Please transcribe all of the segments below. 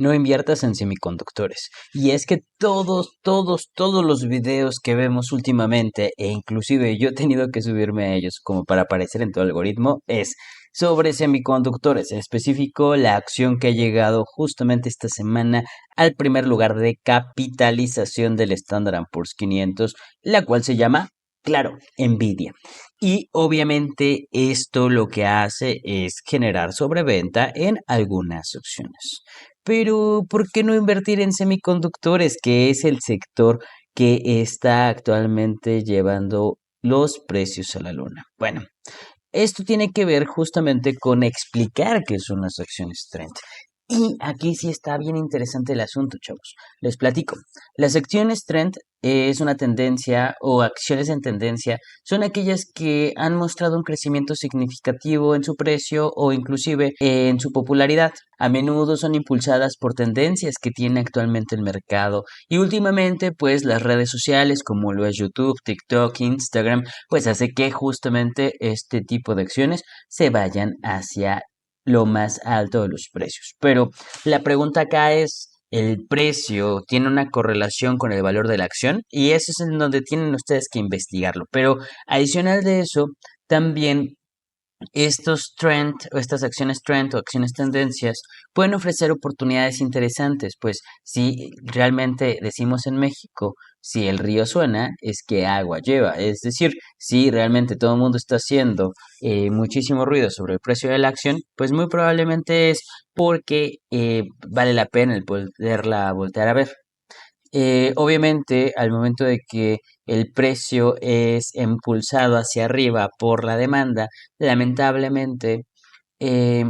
no inviertas en semiconductores. Y es que todos los videos que vemos últimamente, e inclusive yo he tenido que subirme a ellos como para aparecer en todo el algoritmo, es sobre semiconductores, en específico la acción que ha llegado justamente esta semana al primer lugar de capitalización del Standard Poor's 500, la cual se llama, claro, Nvidia. Y obviamente esto lo que hace es generar sobreventa en algunas acciones. Pero, ¿por qué no invertir en semiconductores, que es el sector que está actualmente llevando los precios a la luna? Bueno, esto tiene que ver justamente con explicar qué son las acciones trend. Y aquí sí está bien interesante el asunto, chavos. Les platico. Las acciones trend es una tendencia o acciones en tendencia son aquellas que han mostrado un crecimiento significativo en su precio o inclusive en su popularidad. A menudo son impulsadas por tendencias que tiene actualmente el mercado y últimamente pues las redes sociales como lo es YouTube, TikTok, Instagram pues hace que justamente este tipo de acciones se vayan hacia lo más alto de los precios. Pero la pregunta acá es, ¿el precio tiene una correlación con el valor de la acción? Y eso es en donde tienen ustedes que investigarlo. Pero adicional de eso, también estos trend o estas acciones trend o acciones tendencias pueden ofrecer oportunidades interesantes, pues si realmente decimos en México, si el río suena, es que agua lleva. Es decir, si realmente todo el mundo está haciendo muchísimo ruido sobre el precio de la acción, pues muy probablemente es porque vale la pena el poderla voltear a ver. Obviamente, al momento de que el precio es impulsado hacia arriba por la demanda, lamentablemente eh,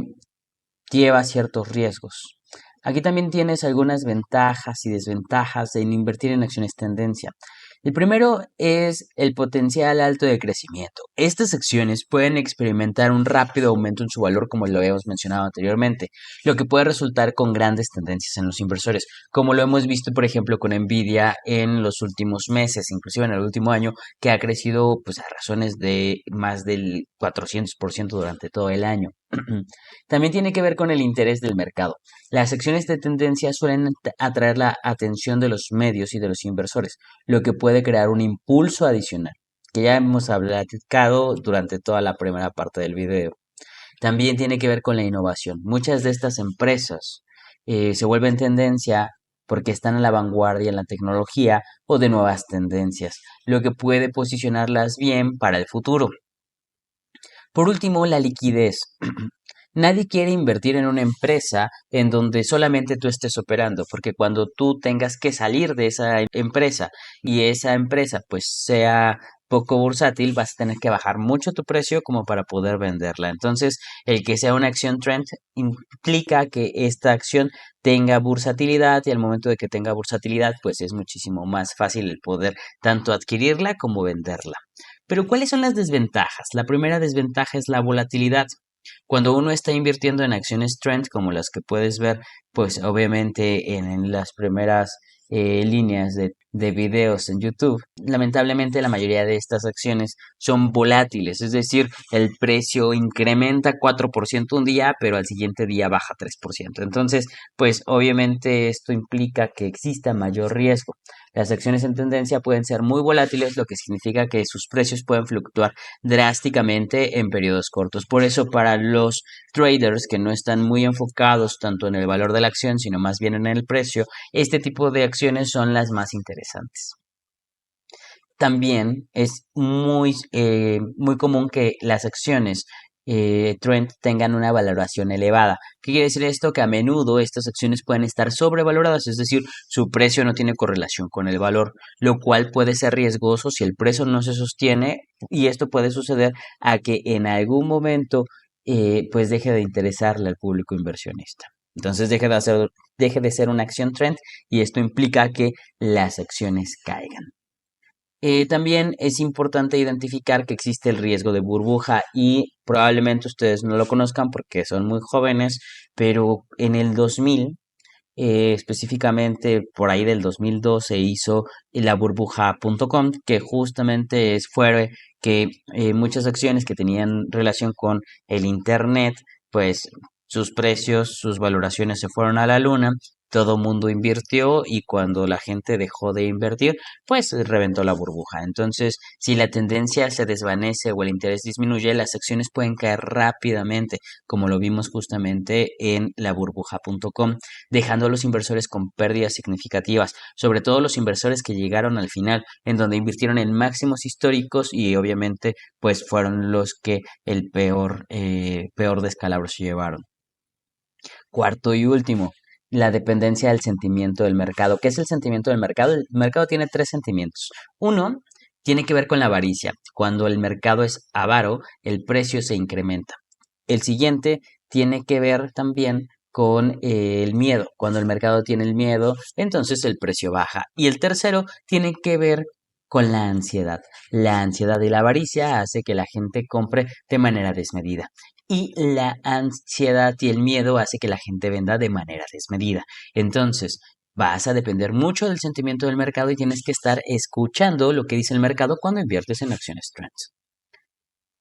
lleva ciertos riesgos. Aquí también tienes algunas ventajas y desventajas en invertir en acciones tendencia. El primero es el potencial alto de crecimiento. Estas acciones pueden experimentar un rápido aumento en su valor, como lo habíamos mencionado anteriormente, lo que puede resultar con grandes tendencias en los inversores, como lo hemos visto, por ejemplo, con Nvidia en los últimos meses, inclusive en el último año, que ha crecido pues, a razones de más del 400% durante todo el año. También tiene que ver con el interés del mercado. Las acciones de tendencia suelen atraer la atención de los medios y de los inversores, lo que puede crear un impulso adicional, que ya hemos platicado durante toda la primera parte del video. También tiene que ver con la innovación. Muchas de estas empresas se vuelven tendencia porque están a la vanguardia en la tecnología o de nuevas tendencias, lo que puede posicionarlas bien para el futuro. Por último, la liquidez. Nadie quiere invertir en una empresa en donde solamente tú estés operando, porque cuando tú tengas que salir de esa empresa y esa empresa pues sea poco bursátil, vas a tener que bajar mucho tu precio como para poder venderla. Entonces, el que sea una acción trend implica que esta acción tenga bursatilidad y al momento de que tenga bursatilidad, pues es muchísimo más fácil el poder tanto adquirirla como venderla. Pero ¿cuáles son las desventajas? La primera desventaja es la volatilidad. Cuando uno está invirtiendo en acciones trend, como las que puedes ver, pues obviamente en las primeras líneas de videos en YouTube, lamentablemente la mayoría de estas acciones son volátiles, es decir, el precio incrementa 4% un día, pero al siguiente día baja 3%. Entonces, pues obviamente esto implica que exista mayor riesgo. Las acciones en tendencia pueden ser muy volátiles, lo que significa que sus precios pueden fluctuar drásticamente en periodos cortos. Por eso, para los traders que no están muy enfocados tanto en el valor de la acción, sino más bien en el precio, este tipo de acciones son las más interesantes. También es muy común que las acciones trend tengan una valoración elevada. ¿Qué quiere decir esto? Que a menudo estas acciones pueden estar sobrevaloradas, es decir, su precio no tiene correlación con el valor, lo cual puede ser riesgoso si el precio no se sostiene y esto puede suceder a que en algún momento pues deje de interesarle al público inversionista. Entonces deje de ser una acción trend y esto implica que las acciones caigan. También es importante identificar que existe el riesgo de burbuja y probablemente ustedes no lo conozcan porque son muy jóvenes, pero en el 2000, específicamente por ahí del 2002, se hizo la burbuja.com, que justamente fue que muchas acciones que tenían relación con el Internet, pues sus precios, sus valoraciones se fueron a la luna todo mundo invirtió y cuando la gente dejó de invertir, pues reventó la burbuja. Entonces, si la tendencia se desvanece o el interés disminuye, las acciones pueden caer rápidamente, como lo vimos justamente en laburbuja.com, dejando a los inversores con pérdidas significativas, sobre todo los inversores que llegaron al final, en donde invirtieron en máximos históricos y obviamente pues fueron los que el peor descalabro se llevaron. Cuarto y último, la dependencia del sentimiento del mercado. ¿Qué es el sentimiento del mercado? El mercado tiene tres sentimientos. Uno, tiene que ver con la avaricia. Cuando el mercado es avaro, el precio se incrementa. El siguiente tiene que ver también con el miedo. Cuando el mercado tiene el miedo, entonces el precio baja. Y el tercero tiene que ver con la ansiedad. La ansiedad y la avaricia hace que la gente compre de manera desmedida. Y la ansiedad y el miedo hace que la gente venda de manera desmedida. Entonces, vas a depender mucho del sentimiento del mercado y tienes que estar escuchando lo que dice el mercado cuando inviertes en acciones trends.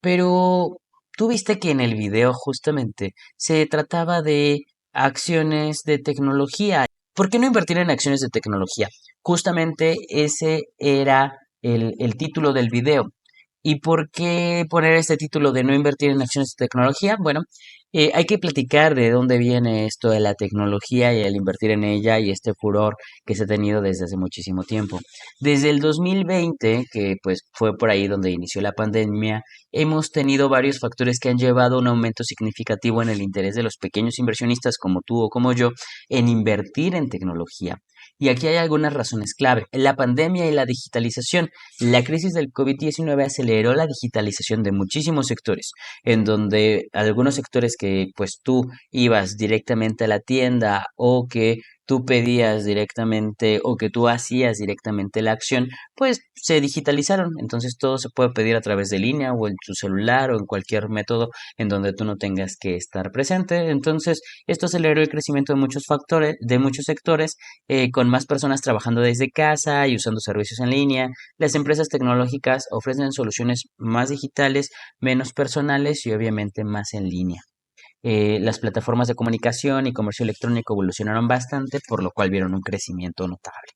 Pero tú viste que en el video justamente se trataba de acciones de tecnología. ¿Por qué no invertir en acciones de tecnología? Justamente ese era el título del video. ¿Y por qué poner este título de no invertir en acciones de tecnología? Bueno, hay que platicar de dónde viene esto de la tecnología y el invertir en ella y este furor que se ha tenido desde hace muchísimo tiempo. Desde el 2020, que pues fue por ahí donde inició la pandemia, hemos tenido varios factores que han llevado a un aumento significativo en el interés de los pequeños inversionistas como tú o como yo en invertir en tecnología. Y aquí hay algunas razones clave. La pandemia y la digitalización. La crisis del COVID-19 aceleró la digitalización de muchísimos sectores, en donde algunos sectores que pues tú ibas directamente a la tienda o que tú pedías directamente o que tú hacías directamente la acción, pues se digitalizaron. Entonces todo se puede pedir a través de línea o en tu celular o en cualquier método en donde tú no tengas que estar presente. Entonces esto aceleró el crecimiento de muchos factores, de muchos sectores, con más personas trabajando desde casa y usando servicios en línea. Las empresas tecnológicas ofrecen soluciones más digitales, menos personales y obviamente más en línea. Las plataformas de comunicación y comercio electrónico evolucionaron bastante, por lo cual vieron un crecimiento notable.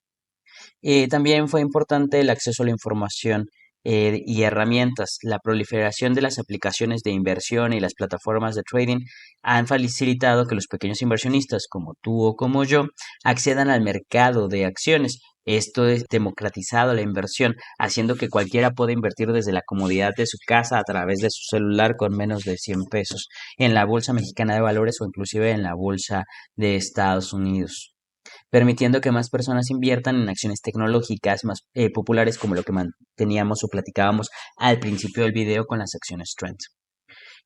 También fue importante el acceso a la información y herramientas. La proliferación de las aplicaciones de inversión y las plataformas de trading han facilitado que los pequeños inversionistas, como tú o como yo, accedan al mercado de acciones. Esto es democratizado la inversión, haciendo que cualquiera pueda invertir desde la comodidad de su casa a través de su celular con menos de 100 pesos en la Bolsa Mexicana de Valores o inclusive en la Bolsa de Estados Unidos, permitiendo que más personas inviertan en acciones tecnológicas más populares como lo que teníamos o platicábamos al principio del video con las acciones trends.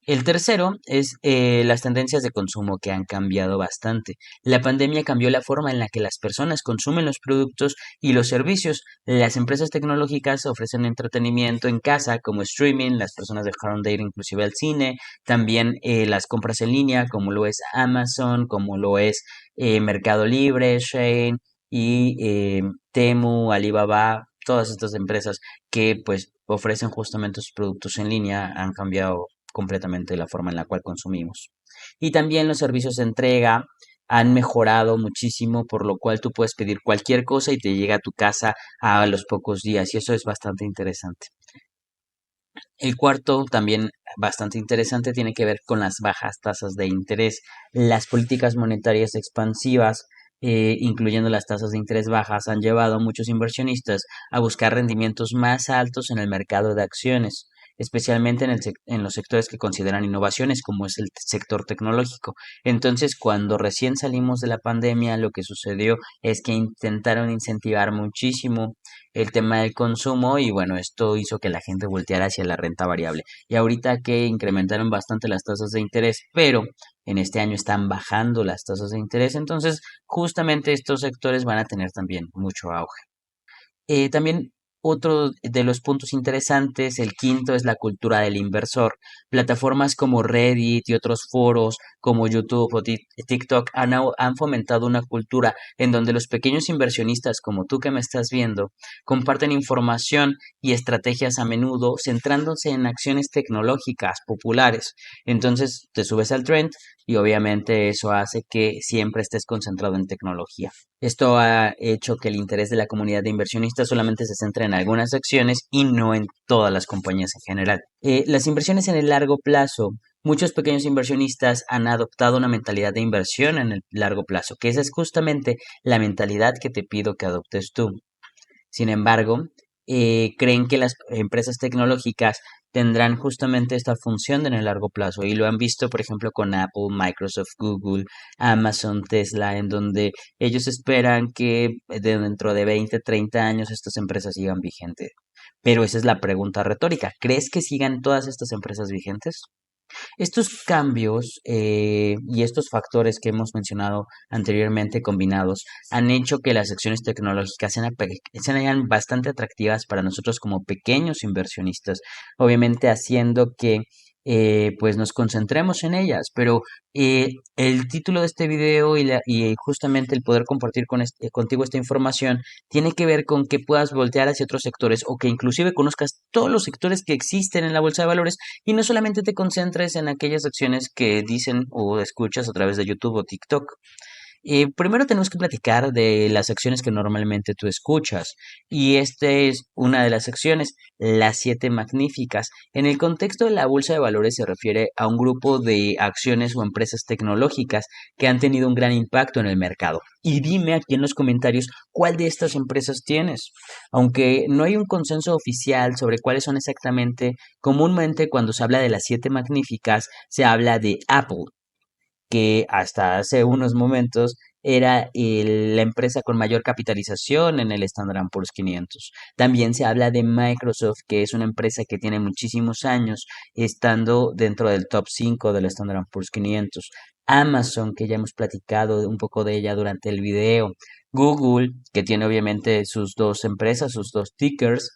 El tercero es las tendencias de consumo que han cambiado bastante. La pandemia cambió la forma en la que las personas consumen los productos y los servicios. Las empresas tecnológicas ofrecen entretenimiento en casa como streaming, las personas dejaron de ir inclusive al cine, también las compras en línea como lo es Amazon, como lo es Mercado Libre, Shein y Temu, Alibaba, todas estas empresas que pues ofrecen justamente sus productos en línea han cambiado completamente la forma en la cual consumimos. Y también los servicios de entrega han mejorado muchísimo, por lo cual tú puedes pedir cualquier cosa y te llega a tu casa a los pocos días, y eso es bastante interesante. El cuarto, también bastante interesante, tiene que ver con las bajas tasas de interés. Las políticas monetarias expansivas, incluyendo las tasas de interés bajas, han llevado a muchos inversionistas a buscar rendimientos más altos en el mercado de acciones, especialmente en los sectores que consideran innovaciones, como es el sector tecnológico. Entonces, cuando recién salimos de la pandemia, lo que sucedió es que intentaron incentivar muchísimo el tema del consumo y bueno, esto hizo que la gente volteara hacia la renta variable. Y ahorita que incrementaron bastante las tasas de interés, pero en este año están bajando las tasas de interés, entonces justamente estos sectores van a tener también mucho auge. También otro de los puntos interesantes, el quinto, es la cultura del inversor. Plataformas como Reddit y otros foros como YouTube o TikTok han fomentado una cultura en donde los pequeños inversionistas como tú que me estás viendo comparten información y estrategias a menudo centrándose en acciones tecnológicas populares. Entonces te subes al trend, y obviamente eso hace que siempre estés concentrado en tecnología. Esto ha hecho que el interés de la comunidad de inversionistas solamente se centre en algunas acciones y no en todas las compañías en general. Las inversiones en el largo plazo. Muchos pequeños inversionistas han adoptado una mentalidad de inversión en el largo plazo, que esa es justamente la mentalidad que te pido que adoptes tú. Sin embargo, creen que las empresas tecnológicas tendrán justamente esta función en el largo plazo y lo han visto, por ejemplo, con Apple, Microsoft, Google, Amazon, Tesla, en donde ellos esperan que dentro de 20, 30 años estas empresas sigan vigentes. Pero esa es la pregunta retórica. ¿Crees que sigan todas estas empresas vigentes? Estos cambios y estos factores que hemos mencionado anteriormente combinados han hecho que las acciones tecnológicas sean bastante atractivas para nosotros como pequeños inversionistas, obviamente haciendo que pues nos concentremos en ellas, pero el título de este video y justamente el poder compartir contigo esta información tiene que ver con que puedas voltear hacia otros sectores o que inclusive conozcas todos los sectores que existen en la bolsa de valores y no solamente te concentres en aquellas acciones que dicen o escuchas a través de YouTube o TikTok. Primero tenemos que platicar de las acciones que normalmente tú escuchas. Y esta es una de las acciones, las siete magníficas. En el contexto de la bolsa de valores se refiere a un grupo de acciones o empresas tecnológicas que han tenido un gran impacto en el mercado. Y dime aquí en los comentarios cuál de estas empresas tienes. Aunque no hay un consenso oficial sobre cuáles son exactamente, comúnmente cuando se habla de las siete magníficas, se habla de Apple, que hasta hace unos momentos era la empresa con mayor capitalización en el Standard Poor's 500. También se habla de Microsoft, que es una empresa que tiene muchísimos años estando dentro del top 5 del Standard Poor's 500. Amazon, que ya hemos platicado un poco de ella durante el video. Google, que tiene obviamente sus dos empresas, sus dos tickers.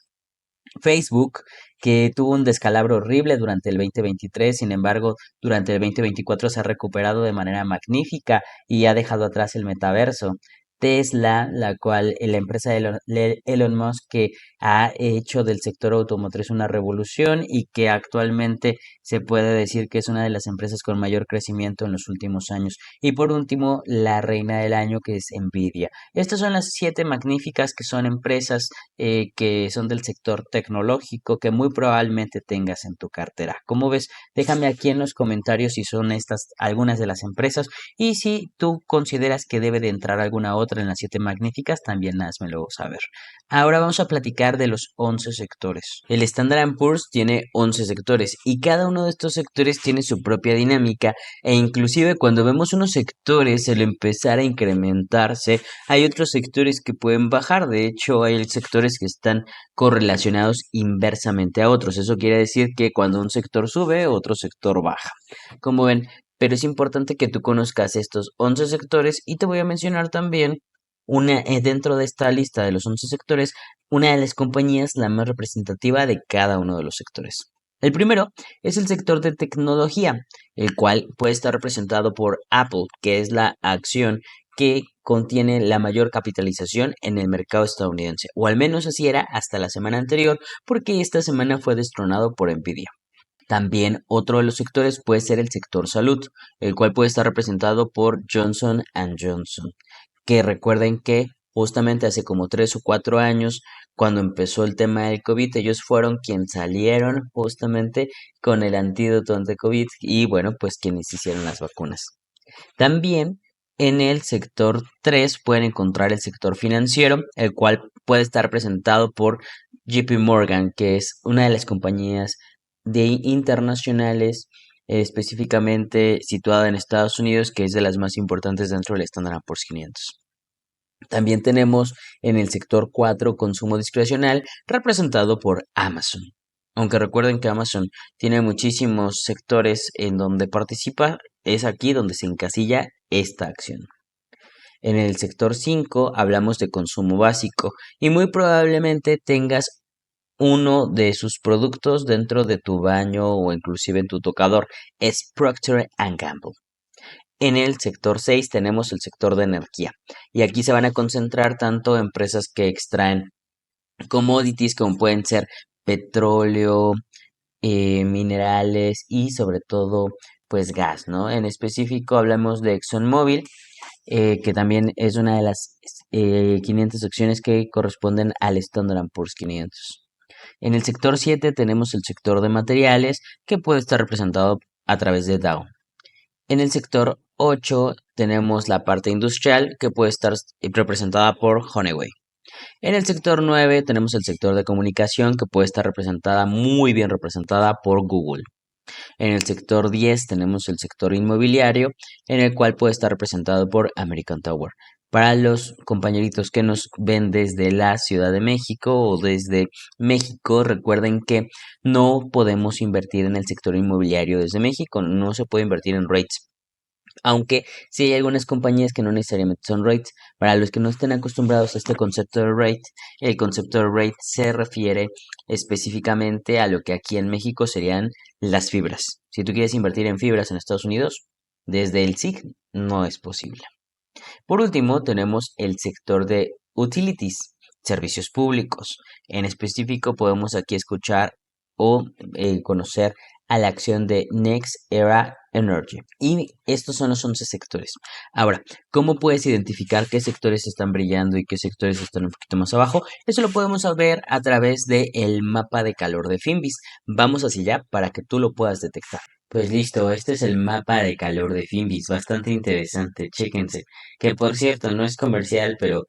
Facebook, que tuvo un descalabro horrible durante el 2023, sin embargo, durante el 2024 se ha recuperado de manera magnífica y ha dejado atrás el metaverso. Tesla, la cual la empresa de Elon Musk que ha hecho del sector automotriz una revolución y que actualmente se puede decir que es una de las empresas con mayor crecimiento en los últimos años. Y por último, la reina del año que es Nvidia. Estas son las siete magníficas que son empresas que son del sector tecnológico que muy probablemente tengas en tu cartera. ¿Cómo ves? Déjame aquí en los comentarios si son estas algunas de las empresas y si tú consideras que debe de entrar alguna otra en las siete magníficas, también házmelo saber. Ahora vamos a platicar de los 11 sectores. El Standard Poor's tiene 11 sectores y cada uno de estos sectores tiene su propia dinámica e inclusive cuando vemos unos sectores el empezar a incrementarse hay otros sectores que pueden bajar, de hecho hay sectores que están correlacionados inversamente a otros. Eso quiere decir que cuando un sector sube, otro sector baja. Como ven, pero es importante que tú conozcas estos 11 sectores y te voy a mencionar también dentro de esta lista de los 11 sectores, una de las compañías la más representativa de cada uno de los sectores. El primero es el sector de tecnología, el cual puede estar representado por Apple, que es la acción que contiene la mayor capitalización en el mercado estadounidense, o al menos así era hasta la semana anterior, porque esta semana fue destronado por Nvidia. También otro de los sectores puede ser el sector salud, el cual puede estar representado por Johnson Johnson, que recuerden que justamente hace como 3 o 4 años, cuando empezó el tema del COVID, ellos fueron quienes salieron justamente con el antídoto ante COVID y bueno, pues quienes hicieron las vacunas. También en el sector 3 pueden encontrar el sector financiero, el cual puede estar presentado por JP Morgan, que es una de las compañías de internacionales específicamente situada en Estados Unidos, que es de las más importantes dentro del Standard Poor's 500. También tenemos en el sector 4 consumo discrecional representado por Amazon. Aunque recuerden que Amazon tiene muchísimos sectores en donde participa, es aquí donde se encasilla esta acción. En el sector 5 hablamos de consumo básico y muy probablemente tengas uno de sus productos dentro de tu baño o inclusive en tu tocador. Es Procter Gamble. En el sector 6 tenemos el sector de energía y aquí se van a concentrar tanto empresas que extraen commodities como pueden ser petróleo, minerales y sobre todo pues gas, ¿no? En específico hablamos de ExxonMobil, que también es una de las 500 acciones que corresponden al Standard Poor's 500. En el sector 7 tenemos el sector de materiales, que puede estar representado a través de Dow. En el sector 8 tenemos la parte industrial, que puede estar representada por Honeywell. En el sector 9 tenemos el sector de comunicación, que puede estar representada, muy bien representada, por Google. En el sector 10 tenemos el sector inmobiliario, en el cual puede estar representado por American Tower. Para los compañeritos que nos ven desde la Ciudad de México o desde México, recuerden que no podemos invertir en el sector inmobiliario desde México, no se puede invertir en REITs. Aunque sí hay algunas compañías que no necesariamente son REITs. Para los que no estén acostumbrados a este concepto de REIT, el concepto de REIT se refiere específicamente a lo que aquí en México serían las fibras. Si tú quieres invertir en fibras en Estados Unidos, desde el SIC no es posible. Por último, tenemos el sector de utilities, servicios públicos. En específico, podemos aquí escuchar o conocer a la acción de Next Era Energy. Y estos son los 11 sectores. Ahora, ¿cómo puedes identificar qué sectores están brillando y qué sectores están un poquito más abajo? Eso lo podemos ver a través del mapa de calor de Finvis. Vamos hacia allá para que tú lo puedas detectar. Pues listo, este es el mapa de calor de Finvis, bastante interesante, chéquense. Que por cierto, no es comercial, pero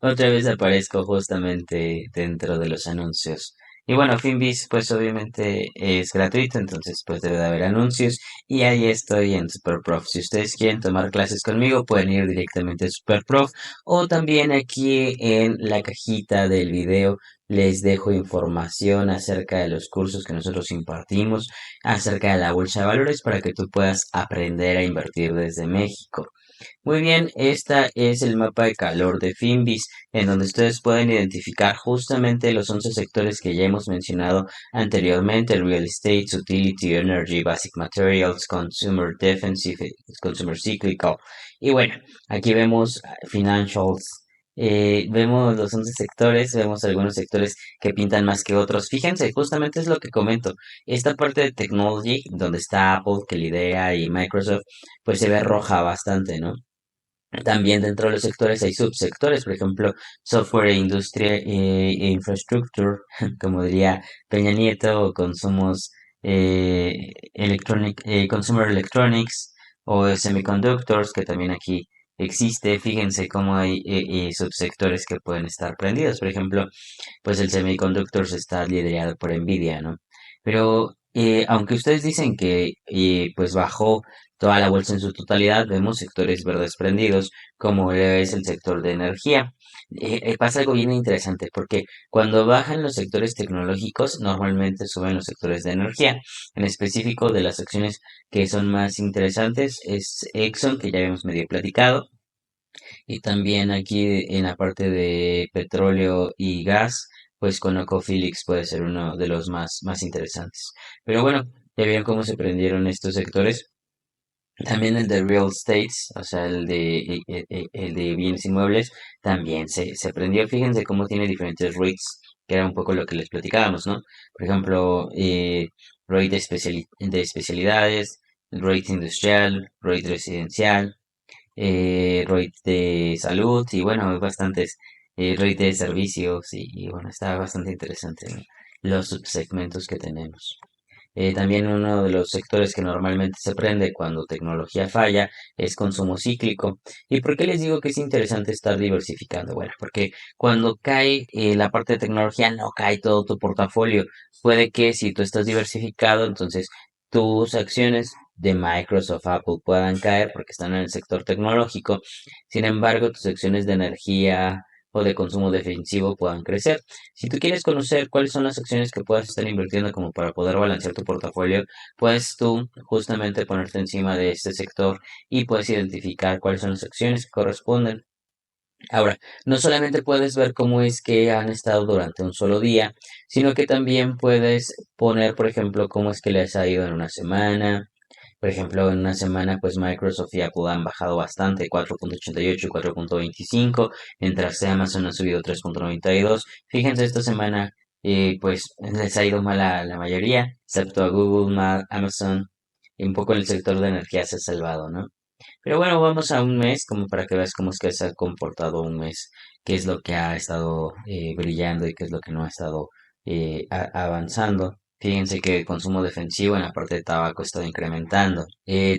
otra vez aparezco justamente dentro de los anuncios. Y bueno, Finvis pues obviamente es gratuito, entonces pues debe de haber anuncios. Y ahí estoy en Superprof. Si ustedes quieren tomar clases conmigo, pueden ir directamente a Superprof. O también aquí en la cajita del video les dejo información acerca de los cursos que nosotros impartimos, acerca de la bolsa de valores para que tú puedas aprender a invertir desde México. Muy bien, esta es el mapa de calor de Finvis, en donde ustedes pueden identificar justamente los 11 sectores que ya hemos mencionado anteriormente: Real Estate, Utility, Energy, Basic Materials, Consumer Defensive, Consumer Cyclical. Y bueno, aquí vemos Financials. Vemos los 11 sectores, vemos algunos sectores que pintan más que otros. Fíjense, justamente es lo que comento. Esta parte de technology, donde está Apple que lidera y Microsoft, pues se ve roja bastante, ¿no? También dentro de los sectores hay subsectores, por ejemplo, software e industria e infrastructure, como diría Peña Nieto, o consumos consumer electronics o semiconductors, que también aquí existe. Fíjense cómo hay subsectores que pueden estar prendidos. Por ejemplo, pues el semiconductors está liderado por Nvidia, ¿no? Pero aunque ustedes dicen que pues bajó toda la bolsa en su totalidad, vemos sectores verdes prendidos, como es el sector de energía. Pasa algo bien interesante, porque cuando bajan los sectores tecnológicos, normalmente suben los sectores de energía. En específico, de las acciones que son más interesantes es Exxon, que ya habíamos medio platicado, y también aquí en la parte de petróleo y gas, pues ConocoPhillips puede ser uno de los más interesantes. Pero bueno, ya vieron cómo se prendieron estos sectores. También el de real estates, o sea, el de bienes inmuebles, también se prendió. Fíjense cómo tiene diferentes rates, que era un poco lo que les platicábamos, ¿no? Por ejemplo, rate de especialidades, rate industrial, rate residencial, rate de salud y bueno, hay bastantes rate de servicios y bueno, está bastante interesante, ¿no? Los subsegmentos que tenemos. También uno de los sectores que normalmente se prende cuando tecnología falla es consumo cíclico. ¿Y por qué les digo que es interesante estar diversificando? Bueno, porque cuando cae la parte de tecnología no cae todo tu portafolio. Puede que si tú estás diversificado, entonces tus acciones de Microsoft, Apple puedan caer porque están en el sector tecnológico. Sin embargo, tus acciones de energía o de consumo defensivo puedan crecer. Si tú quieres conocer cuáles son las acciones que puedas estar invirtiendo como para poder balancear tu portafolio, puedes tú justamente ponerte encima de este sector y puedes identificar cuáles son las acciones que corresponden. Ahora, no solamente puedes ver cómo es que han estado durante un solo día, sino que también puedes poner, por ejemplo, cómo es que les ha ido en una semana. Por ejemplo, en una semana, pues Microsoft y Apple han bajado bastante, 4.88 y 4.25, mientras que Amazon ha subido 3.92. Fíjense, esta semana, pues les ha ido mal a la mayoría, excepto a Google, Amazon. un poco el sector de energía se ha salvado, ¿no? Pero bueno, vamos a un mes, como para que veas cómo es que se ha comportado un mes, qué es lo que ha estado brillando y qué es lo que no ha estado avanzando. Fíjense que el consumo defensivo en la parte de tabaco ha estado incrementando.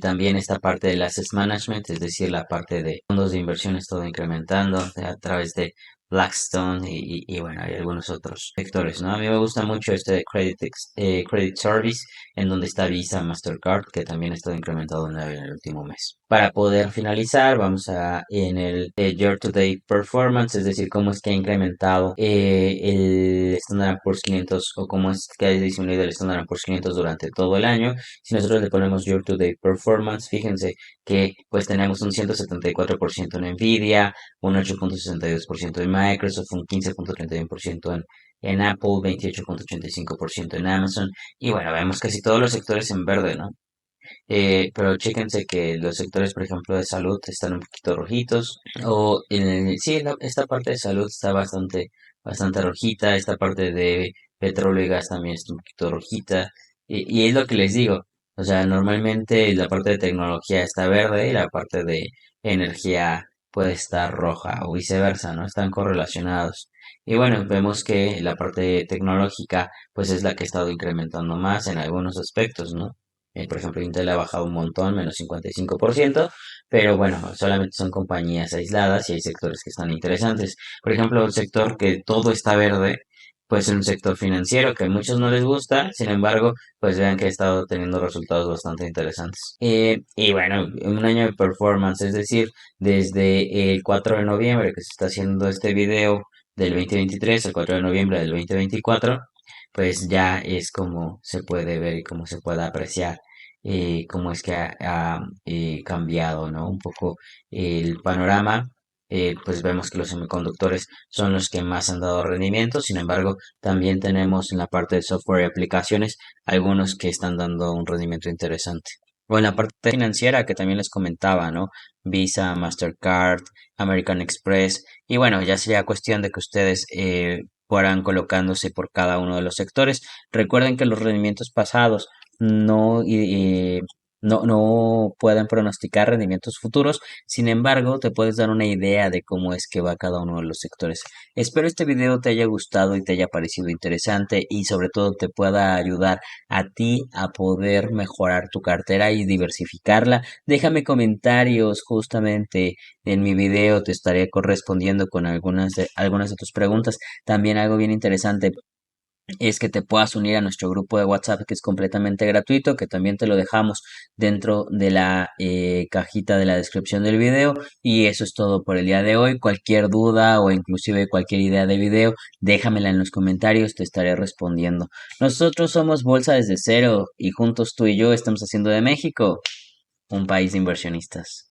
También esta parte del asset management, es decir, la parte de fondos de inversión ha estado incrementando a través de Blackstone y bueno, hay algunos otros sectores, ¿no? A mí me gusta mucho este de Credit Service, en donde está Visa, Mastercard, que también ha estado incrementado en el último mes. Para poder finalizar, vamos a en el Year to Date Performance, es decir, cómo es que ha incrementado el Standard Poor's 500 o cómo es que ha disminuido el Standard Poor's 500 durante todo el año. Si nosotros le ponemos Year to Date Performance, fíjense que pues tenemos un 174% en Nvidia, un 8.62% en Microsoft, un 15.31% en Apple, 28.85% en Amazon. Y bueno, vemos casi todos los sectores en verde, ¿no? Pero chéquense que los sectores, por ejemplo, de salud están un poquito rojitos. O sí, esta parte de salud está bastante rojita. Esta parte de petróleo y gas también está un poquito rojita. Y es lo que les digo. O sea, normalmente la parte de tecnología está verde y la parte de energía puede estar roja o viceversa, ¿no? Están correlacionados. Y bueno, vemos que la parte tecnológica pues es la que ha estado incrementando más en algunos aspectos, ¿no? Por ejemplo, Intel ha bajado un montón, menos 55%, pero bueno, solamente son compañías aisladas y hay sectores que están interesantes. Por ejemplo, el sector que todo está verde, pues es un sector financiero que a muchos no les gusta, sin embargo, pues vean que ha estado teniendo resultados bastante interesantes. Y bueno, un año de performance, es decir, desde el 4 de noviembre que se está haciendo este video del 2023 al 4 de noviembre del 2024, pues ya es como se puede ver y como se puede apreciar cómo es que ha cambiado, ¿no? Un poco el panorama. Pues vemos que los semiconductores son los que más han dado rendimiento, sin embargo, también tenemos en la parte de software y aplicaciones algunos que están dando un rendimiento interesante. O en la parte financiera que también les comentaba, ¿no? Visa, Mastercard, American Express, y bueno, ya sería cuestión de que ustedes fueran colocándose por cada uno de los sectores. Recuerden que los rendimientos pasados no, no pueden pronosticar rendimientos futuros, sin embargo, te puedes dar una idea de cómo es que va cada uno de los sectores. Espero este video te haya gustado y te haya parecido interesante y sobre todo te pueda ayudar a ti a poder mejorar tu cartera y diversificarla. Déjame comentarios justamente en mi video, te estaré correspondiendo con algunas de tus preguntas. También algo bien interesante es que te puedas unir a nuestro grupo de WhatsApp que es completamente gratuito, que también te lo dejamos dentro de la cajita de la descripción del video. Y eso es todo por el día de hoy. Cualquier duda o inclusive cualquier idea de video, déjamela en los comentarios, te estaré respondiendo. Nosotros somos Bolsa desde cero y juntos tú y yo estamos haciendo de México un país de inversionistas.